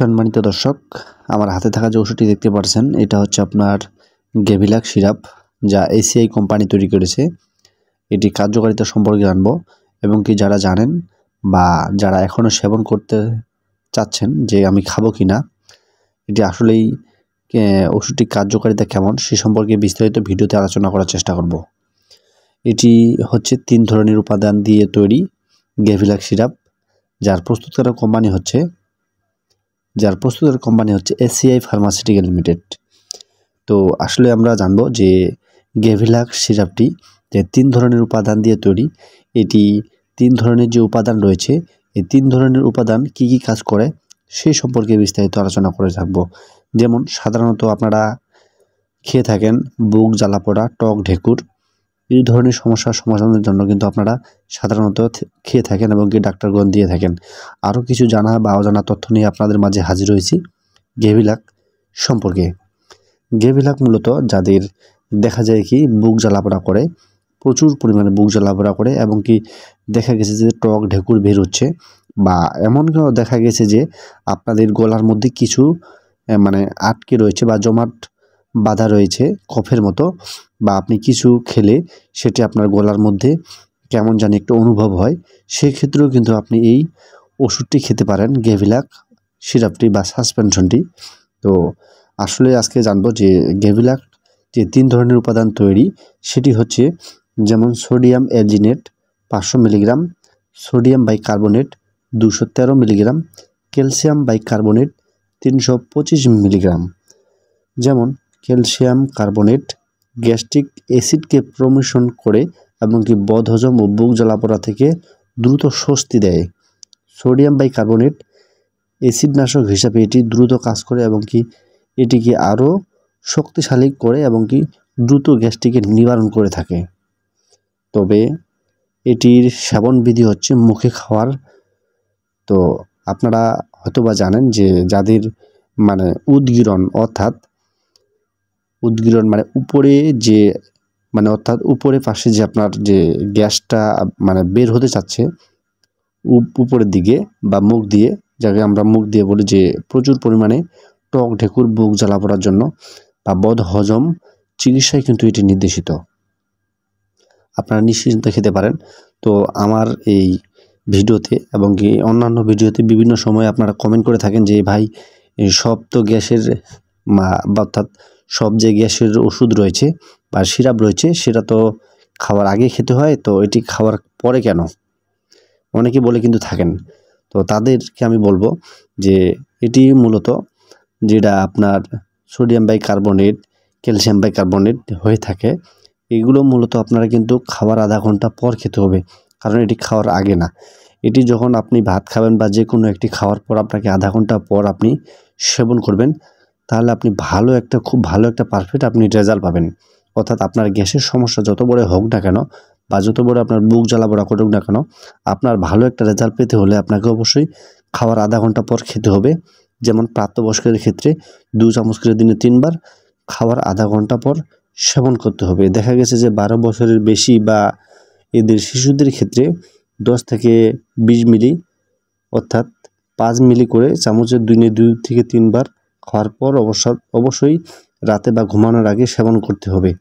সম্মানিত দর্শক, আমার হাতে থাকা যে ওষুধটি দেখতে পাচ্ছেন এটা হচ্ছে আপনার গেভিলাক সিরাপ, যা এসিআই কোম্পানি তৈরি করেছে। এটি কার্যকারিতা সম্পর্কে জানবো এবং কি যারা জানেন বা যারা এখনও সেবন করতে চাচ্ছেন যে আমি খাবো কি না, এটি আসলেই ওষুধটির কার্যকারিতা কেমন সে সম্পর্কে বিস্তারিত ভিডিওতে আলোচনা করার চেষ্টা করব। এটি হচ্ছে 3 ধরনের উপাদান দিয়ে তৈরি গেভিলাক সিরাপ, যার প্রস্তুতকারক কোম্পানি হচ্ছে এসিআই ফার্মাসিউটিক্যাল লিমিটেড। তো আসলে আমরা জানবো যে গেভিলাক সিরাপটি যে 3 ধরনের উপাদান দিয়ে তৈরি, এটি 3 ধরনের যে উপাদান রয়েছে, এই 3 ধরনের উপাদান কি কি কাজ করে সেই সম্পর্কে বিস্তারিত আলোচনা করে থাকবো। যেমন সাধারণত আপনারা খেয়ে থাকেন বুক জ্বালা পোড়া, টক ঢেকুর, এই ধরনের সমস্যার সমাধানের জন্য কিন্তু আপনারা সাধারণত খেয়ে থাকেন এবং কি ডাক্তারগণ দিয়ে থাকেন। আরও কিছু জানা বা অজানা তথ্য নিয়ে আপনাদের মাঝে হাজির হয়েছি গেভিলাক সম্পর্কে। গেভিলাক মূলত যাদের দেখা যায় কি বুক জ্বালাপোড়া করে, প্রচুর পরিমাণে বুক জ্বালাপোড়া করে এবং কি দেখা গেছে যে টক ঢেকুর বের হচ্ছে, বা এমনও দেখা গেছে যে আপনাদের গলার মধ্যে কিছু আটকে রয়েছে বা জমাট বাঁধা রয়েছে কফের মতো, বা আপনি কিছু খেলে সেটি আপনার গলার মধ্যে কেমন জানি একটা অনুভব হয়। সেক্ষেত্রেও কিন্তু আপনি এই ওষুধটি খেতে পারেন, গেভিলাক সিরাপটি বা সাসপেনশনটি। তো আসলে আজকে জানবো যে গেভিলাক যে 3 ধরনের উপাদান তৈরি সেটি হচ্ছে যেমন sodium alginate 500 milligram, sodium bicarbonate 213 milligram, calcium bicarbonate 325 milligram. যেমন ক্যালসিয়াম কার্বনেট গ্যাস্ট্রিক অ্যাসিডকে প্রমোশন করে এবং কি বদহজম ও বুক জ্বালাপোড়া থেকে দ্রুত স্বস্তি দেয়। সোডিয়াম বাইকার্বনেট অ্যাসিডনাশক হিসাবে এটি দ্রুত কাজ করে এবং কি এটিকে আরও শক্তিশালী করে এবং কি দ্রুত গ্যাসটিকে নিবারণ করে থাকে। তবে এটির সেবন বিধি হচ্ছে মুখে খাওয়ার। তো আপনারা হয়তোবা জানেন যে যাদের উদগীরণ অর্থাৎ উপরে যে অর্থাৎ উপরে পাশে যে আপনার যে গ্যাসটা বের হতে চাচ্ছে উপরের দিকে বা মুখ দিয়ে, যাকে আমরা মুখ দিয়ে বলি, যে প্রচুর পরিমাণে টক ঢেকুর বুক জ্বালা পড়ার জন্য বা বদহজম চিকিৎসায় কিন্তু এটি নির্দেশিত। আপনারা নিশ্চিন্তে খেতে পারেন। তো আমার এই ভিডিওতে এবং কি অন্যান্য ভিডিওতে বিভিন্ন সময় আপনারা কমেন্ট করে থাকেন যে ভাই সব তো গ্যাসের অর্থাৎ সব যে গ্যাসের ওষুধ রয়েছে বা সিরাপ রয়েছে সেটা তো খাওয়ার আগে খেতে হয়, তো এটি খাওয়ার পরে কেন, অনেকে বলে কিন্তু থাকেন। তো তাদেরকে আমি বলবো যে এটি মূলত যেটা আপনার সোডিয়াম বাইকার্বনেট, ক্যালসিয়াম বাইকার্বনেট হয়ে থাকে, এগুলো মূলত আপনারা কিন্তু খাওয়ার আধা ঘন্টা পর খেতে হবে, কারণ এটি খাওয়ার আগে না। এটি যখন আপনি ভাত খাবেন বা যে কোনো একটি খাওয়ার পর আপনাকে আধা ঘন্টা পর আপনি সেবন করবেন, তাহলে আপনি খুব ভালো একটা পারফেক্ট আপনি রেজাল্ট পাবেন। অর্থাৎ আপনার গ্যাসের সমস্যা যত বড় হোক না কেন বা যত বড় আপনার বুক জ্বালাপোড়া করুক না কেন, আপনার ভালো একটা রেজাল্ট পেতে হলে আপনাকে অবশ্যই খাওয়ার আধা ঘন্টা পর খেতে হবে। যেমন প্রাপ্তবয়স্কের ক্ষেত্রে 2 চামচ করে দিনে 3 বার খাওয়ার আধা ঘন্টা পর সেবন করতে হবে। দেখা গেছে যে 12 বছরের বেশি বা এদের শিশুদের ক্ষেত্রে 10 থেকে 20 মিলি অর্থাৎ 5 মিলি করে চামচের দিনে 2 থেকে 3 বার খাওয়ার পর অবশ্যই রাতে বা ঘুমানোর আগে সেবন করতে হবে।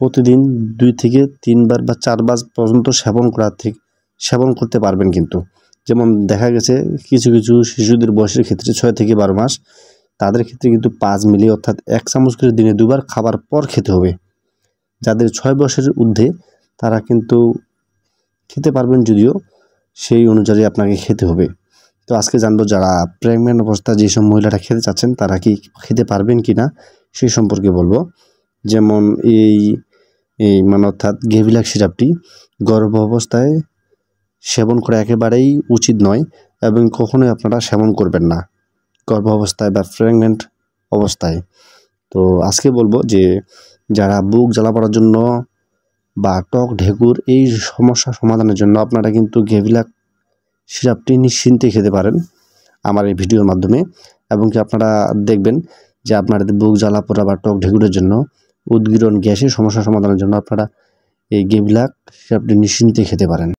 প্রতিদিন 2 থেকে 3 বার বা 4 বার পর্যন্ত সেবন করতে পারবেন কিন্তু। যেমন দেখা গেছে কিছু কিছু শিশুদের বয়সের ক্ষেত্রে 6 থেকে 12 মাস, তাদের ক্ষেত্রে কিন্তু 5 মিলি অর্থাৎ 1 চামচ করে দিনে 2 বার খাবার পর খেতে হবে। যাদের 6 বছরের ঊর্ধ্বে তারা কিন্তু খেতে পারবেন, যদিও সেই অনুযায়ী আপনাকে খেতে হবে। তো আজকে জানবো যারা প্রেগনেন্ট অবস্থায় যেসব মহিলারা খেতে চাচ্ছেন তারা কি খেতে পারবেন কি না সেই সম্পর্কে বলবো। যেমন এই অর্থাৎ গেভিলাক সিরাপটি গর্ভ অবস্থায় সেবন করা একেবারেই উচিত নয় এবং কখনোই আপনারা সেবন করবেন না গর্ভ অবস্থায় বা প্রেগনেন্ট অবস্থায়। তো আজকে বলবো যে যারা বুক জ্বালা পড়ার জন্য বা টক ঢেকুর এই সমস্যা সমাধানের জন্য আপনারা কিন্তু গেভিলাক সিরাপটি নিশ্চিন্তে খেতে পারেন আমার এই ভিডিওর মাধ্যমে, এবং কি আপনারা দেখবেন যে আপনাদের বুক জ্বালা পোড়া বা টক ঢেকুরের জন্য, উদগীরণ গ্যাসের সমস্যা সমাধানের জন্য আপনারা এই গেভিলাক সিরাপটি নিশ্চিন্তে খেতে পারেন।